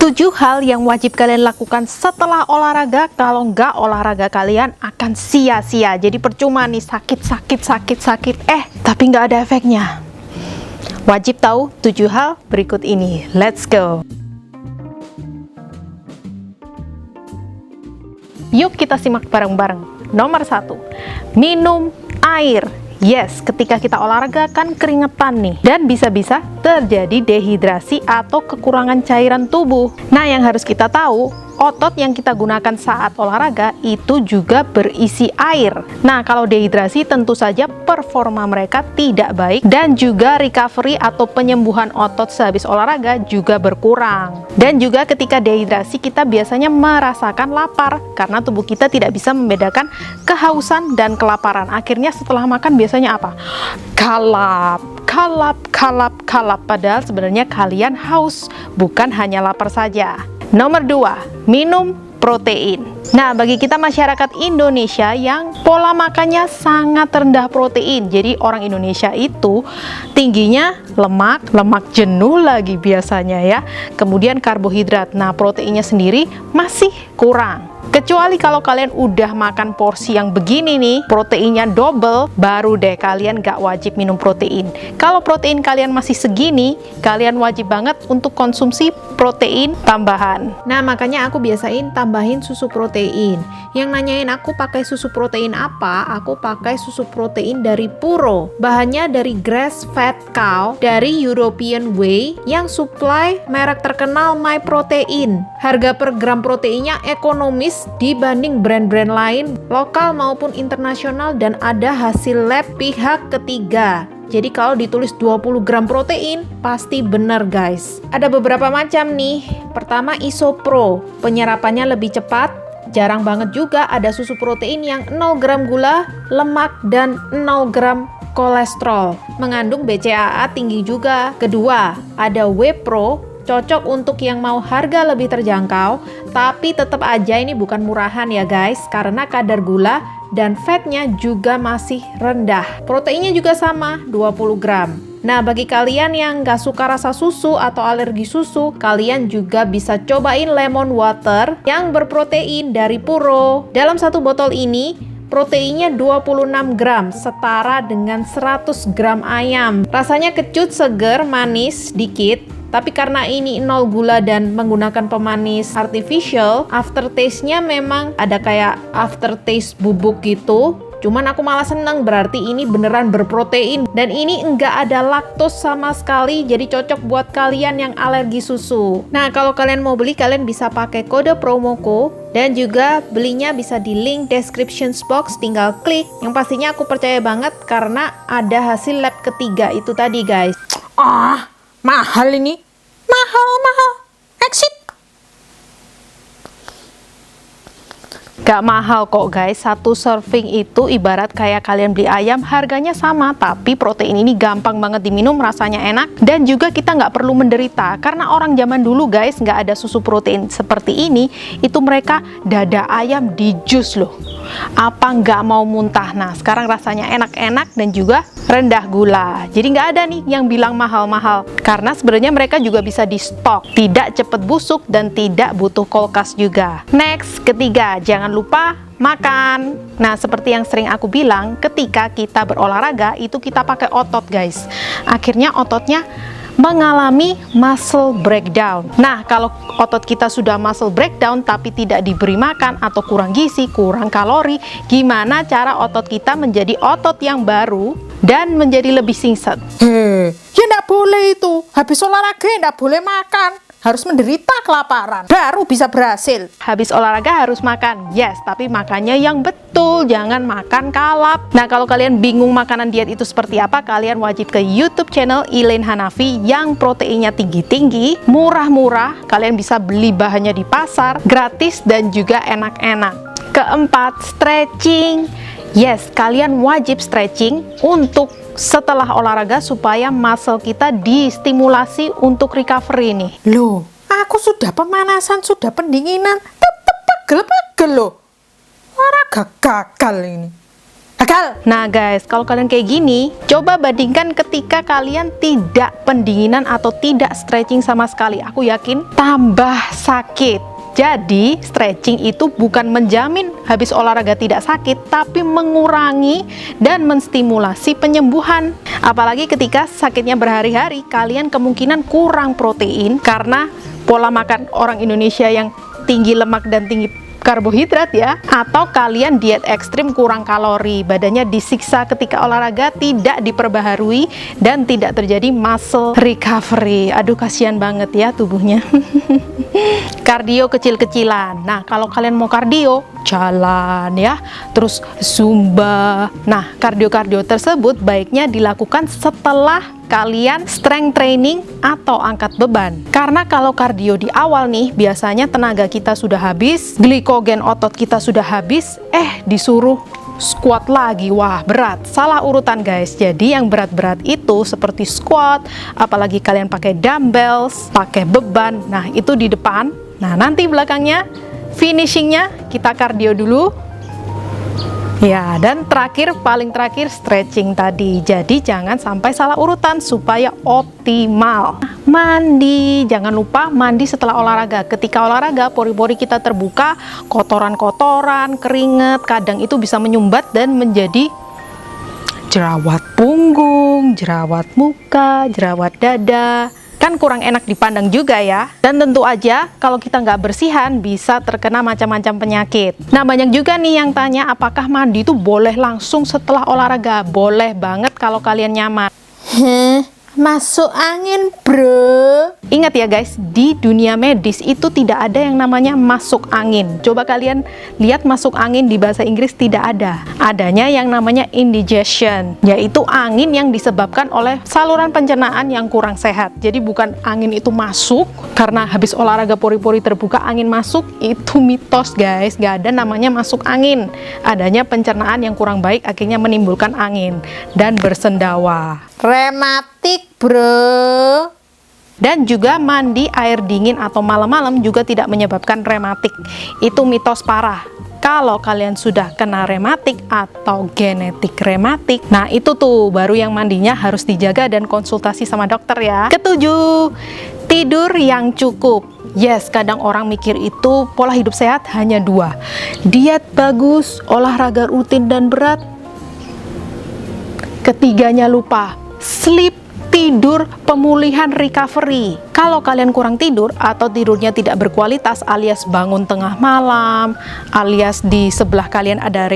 7 hal yang wajib kalian lakukan setelah olahraga. Kalau nggak, olahraga kalian akan sia-sia. Jadi percuma nih, sakit, tapi nggak ada efeknya. Wajib tahu 7 hal berikut ini. Let's go. Yuk kita simak bareng-bareng. Nomor 1, minum air. Yes, ketika kita olahraga kan keringetan nih, dan bisa-bisa terjadi dehidrasi atau kekurangan cairan tubuh. Nah, yang harus kita tahu, otot yang kita gunakan saat olahraga itu juga berisi air. Nah, kalau dehidrasi tentu saja performa mereka tidak baik, dan juga recovery atau penyembuhan otot sehabis olahraga juga berkurang. Dan juga ketika dehidrasi kita biasanya merasakan lapar karena tubuh kita tidak bisa membedakan kehausan dan kelaparan. Akhirnya setelah makan biasanya apa? Kalap. Padahal sebenarnya kalian haus, bukan hanya lapar saja. Nomor 2, minum protein. Nah, bagi kita masyarakat Indonesia yang pola makannya sangat rendah protein, jadi orang Indonesia itu tingginya lemak jenuh lagi biasanya ya, kemudian karbohidrat. Nah, proteinnya sendiri masih kurang. Kecuali kalau kalian udah makan porsi yang begini nih, proteinnya double, baru deh kalian gak wajib minum protein. Kalau protein kalian masih segini, kalian wajib banget untuk konsumsi protein tambahan. Nah, makanya aku biasain tambahin susu protein. Yang nanyain aku pakai susu protein apa, aku pakai susu protein dari Puro. Bahannya dari grass fed cow, dari European Whey, yang supply merek terkenal My Protein. Harga per gram proteinnya ekonomis dibanding brand-brand lain, lokal maupun internasional, dan ada hasil lab pihak ketiga. Jadi kalau ditulis 20 gram protein, pasti bener guys. Ada beberapa macam nih. Pertama, Isopro, penyerapannya lebih cepat. Jarang banget juga ada susu protein yang 0 gram gula, lemak, dan 0 gram kolesterol. Mengandung BCAA tinggi juga. Kedua, ada Whey-Pro, cocok untuk yang mau harga lebih terjangkau, tapi tetap aja ini bukan murahan ya guys, karena kadar gula dan fatnya juga masih rendah. Proteinnya juga sama, 20 gram. Nah, bagi kalian yang gak suka rasa susu atau alergi susu, kalian juga bisa cobain lemon water yang berprotein dari Puro. Dalam satu botol ini, proteinnya 26 gram, setara dengan 100 gram ayam. Rasanya kecut, seger, manis, dikit. Tapi karena ini 0 gula dan menggunakan pemanis artificial, aftertaste-nya memang ada kayak aftertaste bubuk gitu. Cuman aku malah seneng, berarti ini beneran berprotein. Dan ini enggak ada laktos sama sekali, jadi cocok buat kalian yang alergi susu. Nah, kalau kalian mau beli, kalian bisa pakai kode promoko. Dan juga belinya bisa di link description box, tinggal klik. Yang pastinya aku percaya banget karena ada hasil lab ketiga itu tadi guys. Mahal ini. Mahal. Exit. Gak mahal kok guys, satu serving itu ibarat kayak kalian beli ayam, harganya sama, tapi protein ini gampang banget diminum, rasanya enak, dan juga kita nggak perlu menderita, karena orang zaman dulu guys nggak ada susu protein seperti ini, itu mereka dada ayam di jus loh, apa nggak mau muntah. Nah, sekarang rasanya enak-enak dan juga rendah gula, jadi nggak ada nih yang bilang mahal-mahal, karena sebenarnya mereka juga bisa di stok, tidak cepet busuk dan tidak butuh kulkas juga. Next, ketiga, jangan lupa makan. Nah, seperti yang sering aku bilang, ketika kita berolahraga itu kita pakai otot guys, akhirnya ototnya mengalami muscle breakdown. Nah, kalau otot kita sudah muscle breakdown tapi tidak diberi makan atau kurang gizi, kurang kalori, gimana cara otot kita menjadi otot yang baru dan menjadi lebih singset? Ya enggak boleh itu. Habis olahraga enggak boleh makan. Harus menderita kelaparan, baru bisa berhasil. Habis olahraga harus makan, yes, tapi makannya yang betul, jangan makan kalap. Nah, kalau kalian bingung makanan diet itu seperti apa, kalian wajib ke YouTube channel Elaine Hanafi yang proteinnya tinggi-tinggi, murah-murah, kalian bisa beli bahannya di pasar, gratis dan juga enak-enak. Keempat, stretching. Yes, kalian wajib stretching untuk setelah olahraga supaya muscle kita distimulasi untuk recovery nih. Loh, aku sudah pemanasan, sudah pendinginan, tetap pegel-pegel loh. Olahraga gagal ini. Gagal. Nah guys, kalau kalian kayak gini, coba bandingkan ketika kalian tidak pendinginan atau tidak stretching sama sekali. Aku yakin tambah sakit. Jadi stretching itu bukan menjamin habis olahraga tidak sakit, tapi mengurangi dan menstimulasi penyembuhan. Apalagi ketika sakitnya berhari-hari, kalian kemungkinan kurang protein karena pola makan orang Indonesia yang tinggi lemak dan tinggi karbohidrat ya, atau kalian diet ekstrim kurang kalori, badannya disiksa ketika olahraga, tidak diperbaharui dan tidak terjadi muscle recovery. Aduh kasihan banget ya tubuhnya. Kardio kecil-kecilan. Nah kalau kalian mau kardio, jalan ya, terus zumba. Nah kardio-kardio tersebut baiknya dilakukan setelah kalian strength training atau angkat beban. Karena kalau kardio di awal nih, biasanya tenaga kita sudah habis, glikogen otot kita sudah habis, disuruh squat lagi. Wah, berat. Salah urutan guys. Jadi yang berat-berat itu seperti squat, apalagi kalian pakai dumbbells, pakai beban. Nah, itu di depan. Nah, nanti belakangnya finishingnya kita kardio dulu. Ya, dan terakhir, paling terakhir stretching tadi. Jadi jangan sampai salah urutan supaya optimal. Mandi, jangan lupa mandi setelah olahraga. Ketika olahraga, pori-pori kita terbuka, kotoran-kotoran, keringat, kadang itu bisa menyumbat dan menjadi jerawat punggung, jerawat muka, jerawat dada. Kan kurang enak dipandang juga ya. Dan tentu aja kalau kita nggak bersihan bisa terkena macam-macam penyakit. Nah banyak juga nih yang tanya apakah mandi itu boleh langsung setelah olahraga. Boleh banget kalau kalian nyaman. Masuk angin bro. Ingat ya guys, di dunia medis itu tidak ada yang namanya masuk angin. Coba kalian lihat masuk angin di bahasa Inggris tidak ada. Adanya yang namanya indigestion, yaitu angin yang disebabkan oleh saluran pencernaan yang kurang sehat. Jadi bukan angin itu masuk karena habis olahraga pori-pori terbuka angin masuk, itu mitos guys. Gak ada namanya masuk angin. Adanya pencernaan yang kurang baik akhirnya menimbulkan angin dan bersendawa. Rematik bro. Dan juga mandi air dingin atau malam-malam juga tidak menyebabkan rematik. Itu mitos parah. Kalau kalian sudah kena rematik atau genetik rematik, nah itu tuh baru yang mandinya harus dijaga dan konsultasi sama dokter ya. Ketujuh, tidur yang cukup. Yes, kadang orang mikir itu pola hidup sehat hanya dua. Diet bagus, olahraga rutin dan berat. Ketiganya lupa. Sleep, tidur, pemulihan, recovery. Kalau kalian kurang tidur atau tidurnya tidak berkualitas alias bangun tengah malam, alias di sebelah kalian ada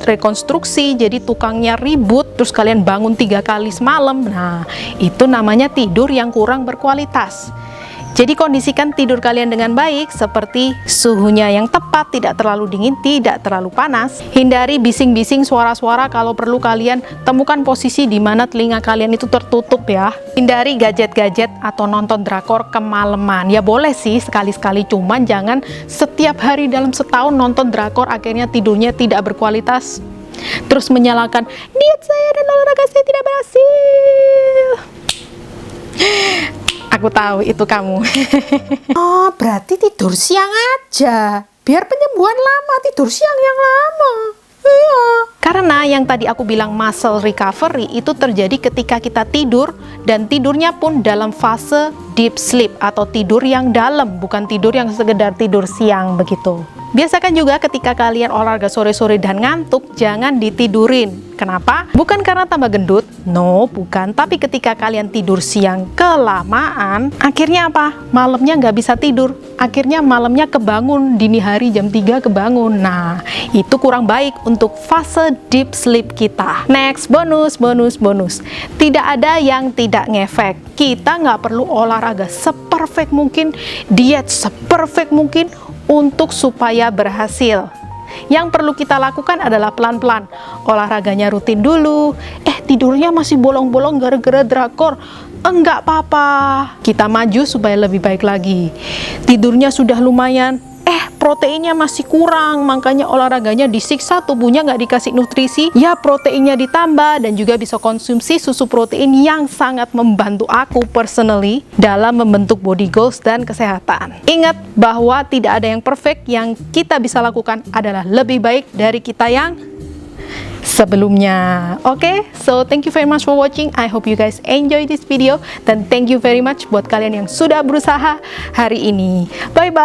rekonstruksi, jadi tukangnya ribut, terus kalian bangun 3 kali semalam, nah itu namanya tidur yang kurang berkualitas. Jadi kondisikan tidur kalian dengan baik, seperti suhunya yang tepat, tidak terlalu dingin, tidak terlalu panas. Hindari bising-bising suara-suara, kalau perlu kalian temukan posisi di mana telinga kalian itu tertutup ya. Hindari gadget-gadget atau nonton drakor kemalaman. Ya boleh sih sekali-sekali, cuman jangan setiap hari dalam setahun nonton drakor akhirnya tidurnya tidak berkualitas. Terus menyalahkan, diet saya dan olahraga saya tidak berhasil. Aku tahu itu kamu. Oh, berarti tidur siang aja. Biar penyembuhan lama, tidur siang yang lama. Iya. Karena yang tadi aku bilang muscle recovery itu terjadi ketika kita tidur, dan tidurnya pun dalam fase deep sleep atau tidur yang dalam, bukan tidur yang sekedar tidur siang begitu. Biasakan juga ketika kalian olahraga sore-sore dan ngantuk, jangan ditidurin. Kenapa? Bukan karena tambah gendut, no, bukan. Tapi ketika kalian tidur siang kelamaan, akhirnya apa? Malamnya nggak bisa tidur. Akhirnya malamnya kebangun, dini hari jam 3 kebangun. Nah, itu kurang baik untuk fase deep sleep kita. Next, bonus. Tidak ada yang tidak ngefek. Kita nggak perlu olahraga seperfect mungkin, diet seperfect mungkin, untuk supaya berhasil. Yang perlu kita lakukan adalah pelan-pelan. Olahraganya rutin dulu. Tidurnya masih bolong-bolong gara-gara drakor. Enggak apa-apa. Kita maju supaya lebih baik lagi. Tidurnya sudah lumayan. Proteinnya masih kurang, makanya olahraganya disiksa, tubuhnya nggak dikasih nutrisi. Ya proteinnya ditambah, dan juga bisa konsumsi susu protein yang sangat membantu aku personally dalam membentuk body goals dan kesehatan. Ingat bahwa tidak ada yang perfect, yang kita bisa lakukan adalah lebih baik dari kita yang sebelumnya. Oke, so thank you very much for watching. I hope you guys enjoy this video, dan thank you very much buat kalian yang sudah berusaha hari ini. Bye bye.